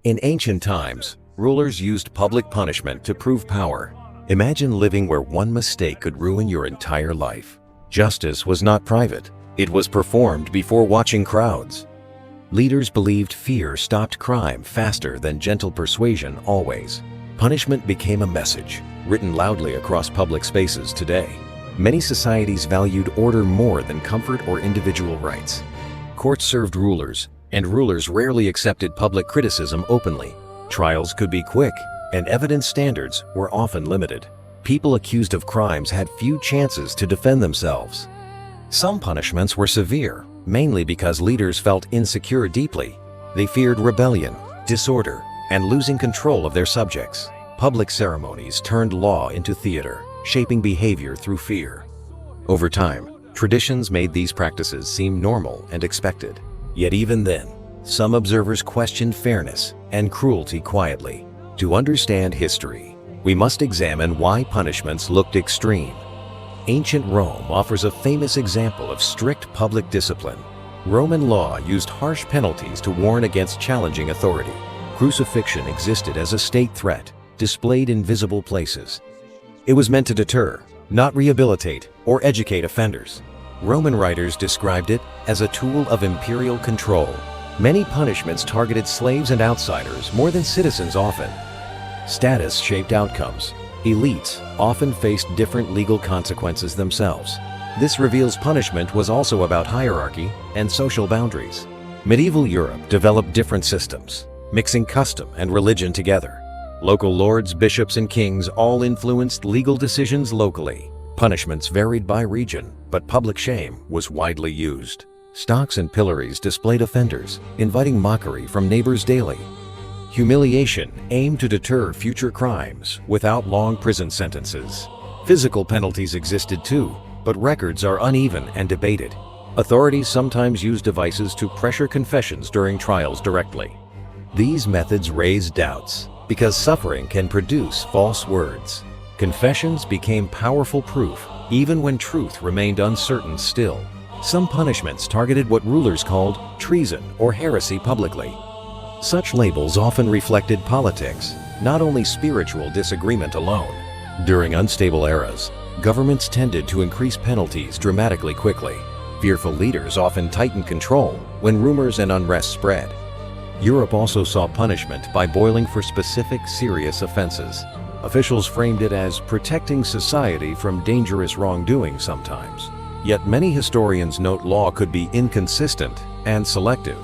In ancient times, rulers used public punishment to prove power. Imagine living where one mistake could ruin your entire life. Justice was not private. It was performed before watching crowds. Leaders believed fear stopped crime faster than gentle persuasion always. Punishment became a message, written loudly across public spaces today. Many societies valued order more than comfort or individual rights. Courts served rulers, and rulers rarely accepted public criticism openly. Trials could be quick, and evidence standards were often limited. People accused of crimes had few chances to defend themselves. Some punishments were severe, mainly because leaders felt insecure deeply. They feared rebellion, disorder, and losing control of their subjects. Public ceremonies turned law into theater, shaping behavior through fear. Over time, traditions made these practices seem normal and expected. Yet even then, some observers questioned fairness and cruelty quietly. To understand history, we must examine why punishments looked extreme. Ancient Rome offers a famous example of strict public discipline. Roman law used harsh penalties to warn against challenging authority. Crucifixion existed as a state threat, displayed in visible places. It was meant to deter, not rehabilitate or educate offenders. Roman writers described it as a tool of imperial control. Many punishments targeted slaves and outsiders more than citizens often. Status shaped outcomes. Elites often faced different legal consequences themselves. This reveals punishment was also about hierarchy and social boundaries. Medieval Europe developed different systems, mixing custom and religion together. Local lords, bishops, and kings all influenced legal decisions locally. Punishments varied by region, but public shame was widely used. Stocks and pillories displayed offenders, inviting mockery from neighbors daily. Humiliation aimed to deter future crimes without long prison sentences. Physical penalties existed too, but records are uneven and debated. Authorities sometimes used devices to pressure confessions during trials directly. These methods raise doubts, because suffering can produce false words. Confessions became powerful proof, even when truth remained uncertain still. Some punishments targeted what rulers called treason or heresy publicly. Such labels often reflected politics, not only spiritual disagreement alone. During unstable eras, governments tended to increase penalties dramatically quickly. Fearful leaders often tightened control when rumors and unrest spread. Europe also saw punishment by boiling for specific serious offenses. Officials framed it as protecting society from dangerous wrongdoing sometimes. Yet many historians note law could be inconsistent and selective.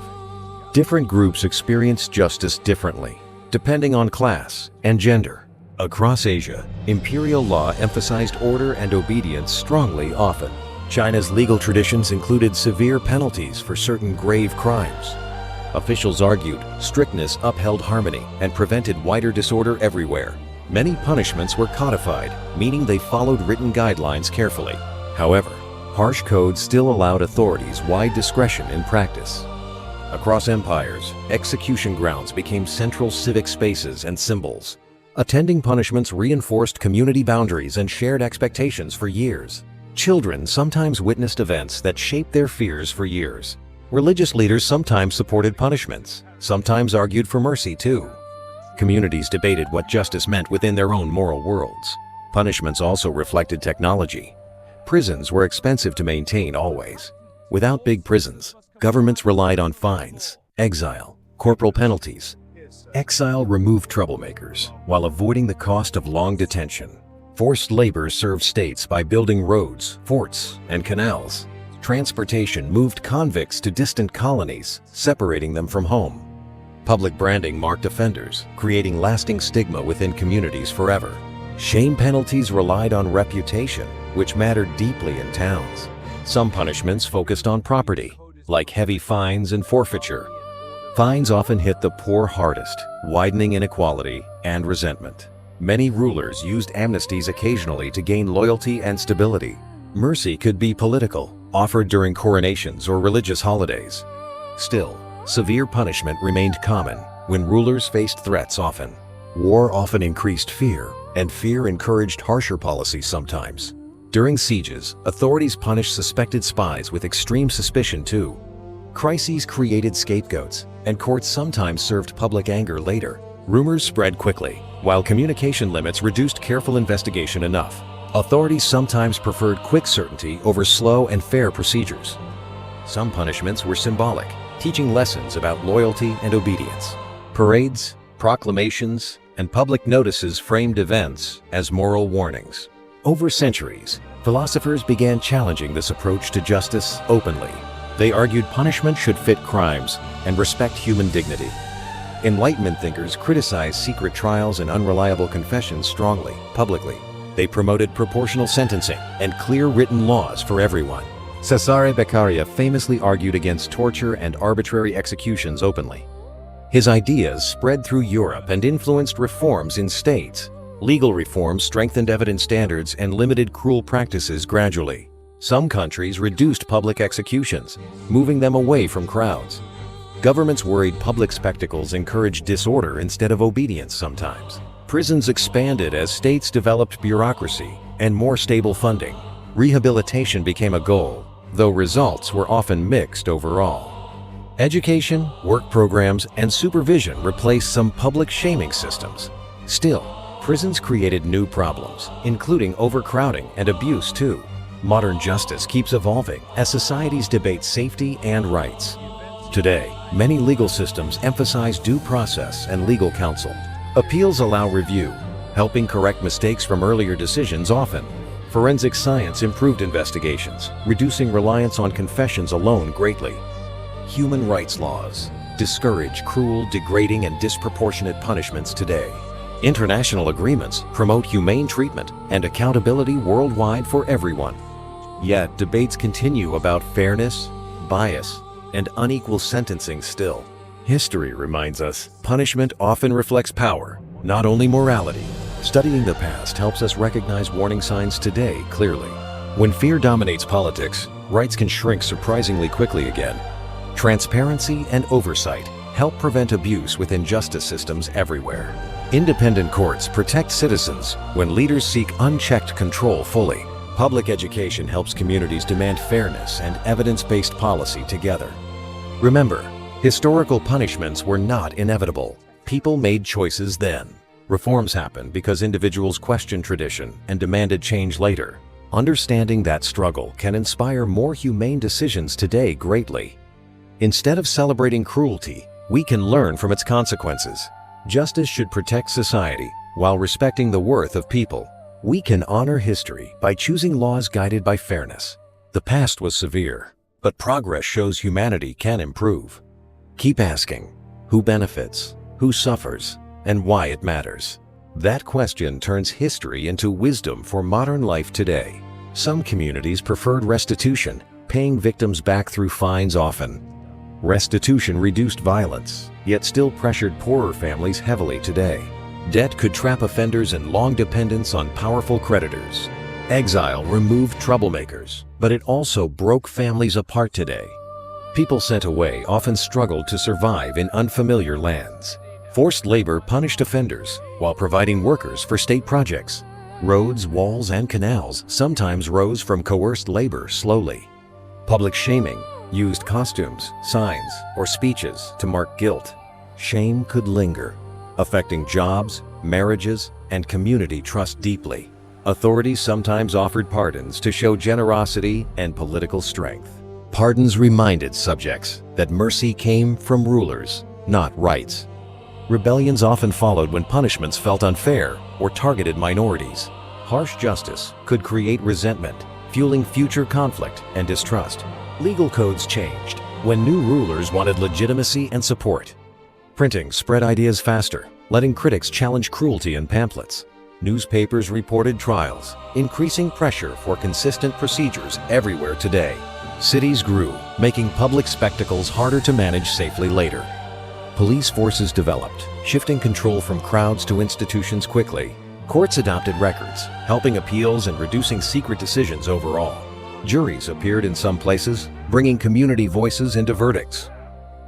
Different groups experienced justice differently, depending on class and gender. Across Asia, imperial law emphasized order and obedience strongly often. China's legal traditions included severe penalties for certain grave crimes. Officials argued strictness upheld harmony and prevented wider disorder everywhere. Many punishments were codified, meaning they followed written guidelines carefully. However, harsh codes still allowed authorities wide discretion in practice. Across empires, execution grounds became central civic spaces and symbols. Attending punishments reinforced community boundaries and shared expectations for years. Children sometimes witnessed events that shaped their fears for years. Religious leaders sometimes supported punishments, sometimes argued for mercy too. Communities debated what justice meant within their own moral worlds. Punishments also reflected technology. Prisons were expensive to maintain always. Without big prisons, governments relied on fines, exile, corporal penalties. Exile removed troublemakers while avoiding the cost of long detention. Forced labor served states by building roads, forts, and canals. Transportation moved convicts to distant colonies, separating them from home. Public branding marked offenders, creating lasting stigma within communities forever. Shame penalties relied on reputation, which mattered deeply in towns. Some punishments focused on property, like heavy fines and forfeiture. Fines often hit the poor hardest, widening inequality and resentment. Many rulers used amnesties occasionally to gain loyalty and stability. Mercy could be political, offered during coronations or religious holidays. Still, severe punishment remained common when rulers faced threats often. War often increased fear, and fear encouraged harsher policies sometimes. During sieges, authorities punished suspected spies with extreme suspicion too. Crises created scapegoats, and courts sometimes served public anger later. Rumors spread quickly, while communication limits reduced careful investigation enough. Authorities sometimes preferred quick certainty over slow and fair procedures. Some punishments were symbolic, teaching lessons about loyalty and obedience. Parades, proclamations, and public notices framed events as moral warnings. Over centuries, philosophers began challenging this approach to justice openly. They argued punishment should fit crimes and respect human dignity. Enlightenment thinkers criticized secret trials and unreliable confessions strongly, publicly. They promoted proportional sentencing and clear written laws for everyone. Cesare Beccaria famously argued against torture and arbitrary executions openly. His ideas spread through Europe and influenced reforms in states. Legal reforms strengthened evidence standards and limited cruel practices gradually. Some countries reduced public executions, moving them away from crowds. Governments worried public spectacles encouraged disorder instead of obedience sometimes. Prisons expanded as states developed bureaucracy and more stable funding. Rehabilitation became a goal, though results were often mixed overall. Education, work programs, and supervision replaced some public shaming systems. Still, prisons created new problems, including overcrowding and abuse too. Modern justice keeps evolving as societies debate safety and rights. Today, many legal systems emphasize due process and legal counsel. Appeals allow review, helping correct mistakes from earlier decisions often. Forensic science improved investigations, reducing reliance on confessions alone greatly. Human rights laws discourage cruel, degrading, and disproportionate punishments today. International agreements promote humane treatment and accountability worldwide for everyone. Yet debates continue about fairness, bias, and unequal sentencing still. History reminds us punishment often reflects power, not only morality. Studying the past helps us recognize warning signs today clearly. When fear dominates politics, rights can shrink surprisingly quickly again. Transparency and oversight help prevent abuse within justice systems everywhere. Independent courts protect citizens when leaders seek unchecked control fully. Public education helps communities demand fairness and evidence-based policy together. Remember, historical punishments were not inevitable. People made choices then. Reforms happened because individuals questioned tradition and demanded change later. Understanding that struggle can inspire more humane decisions today greatly. Instead of celebrating cruelty, we can learn from its consequences. Justice should protect society while respecting the worth of people. We can honor history by choosing laws guided by fairness. The past was severe, but progress shows humanity can improve. Keep asking, who benefits, who suffers, and why it matters? That question turns history into wisdom for modern life today. Some communities preferred restitution, paying victims back through fines often. Restitution reduced violence, yet still pressured poorer families heavily today. Debt could trap offenders in long dependence on powerful creditors. Exile removed troublemakers, but it also broke families apart today. People sent away often struggled to survive in unfamiliar lands. Forced labor punished offenders while providing workers for state projects. Roads, walls, and canals sometimes rose from coerced labor slowly. Public shaming used costumes, signs, or speeches to mark guilt. Shame could linger, affecting jobs, marriages, and community trust deeply. Authorities sometimes offered pardons to show generosity and political strength. Pardons reminded subjects that mercy came from rulers, not rights. Rebellions often followed when punishments felt unfair or targeted minorities. Harsh justice could create resentment, fueling future conflict and distrust. Legal codes changed when new rulers wanted legitimacy and support. Printing spread ideas faster, letting critics challenge cruelty in pamphlets. Newspapers reported trials, increasing pressure for consistent procedures everywhere today. Cities grew, making public spectacles harder to manage safely later. Police forces developed, shifting control from crowds to institutions quickly. Courts adopted records, helping appeals and reducing secret decisions overall. Juries appeared in some places, bringing community voices into verdicts.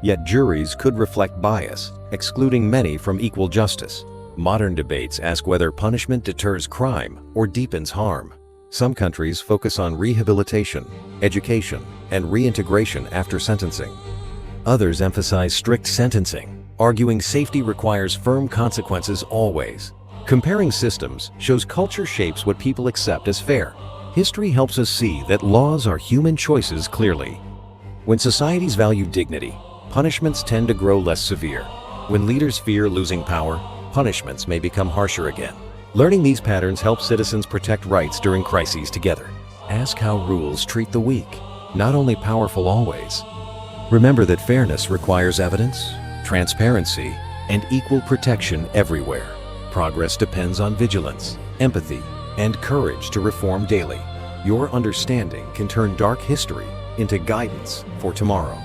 Yet juries could reflect bias, excluding many from equal justice. Modern debates ask whether punishment deters crime or deepens harm. Some countries focus on rehabilitation, education, and reintegration after sentencing. Others emphasize strict sentencing, arguing safety requires firm consequences always. Comparing systems shows culture shapes what people accept as fair. History helps us see that laws are human choices clearly. When societies value dignity, punishments tend to grow less severe. When leaders fear losing power, punishments may become harsher again. Learning these patterns helps citizens protect rights during crises together. Ask how rules treat the weak, not only powerful always. Remember that fairness requires evidence, transparency, and equal protection everywhere. Progress depends on vigilance, empathy, and courage to reform daily. Your understanding can turn dark history into guidance for tomorrow.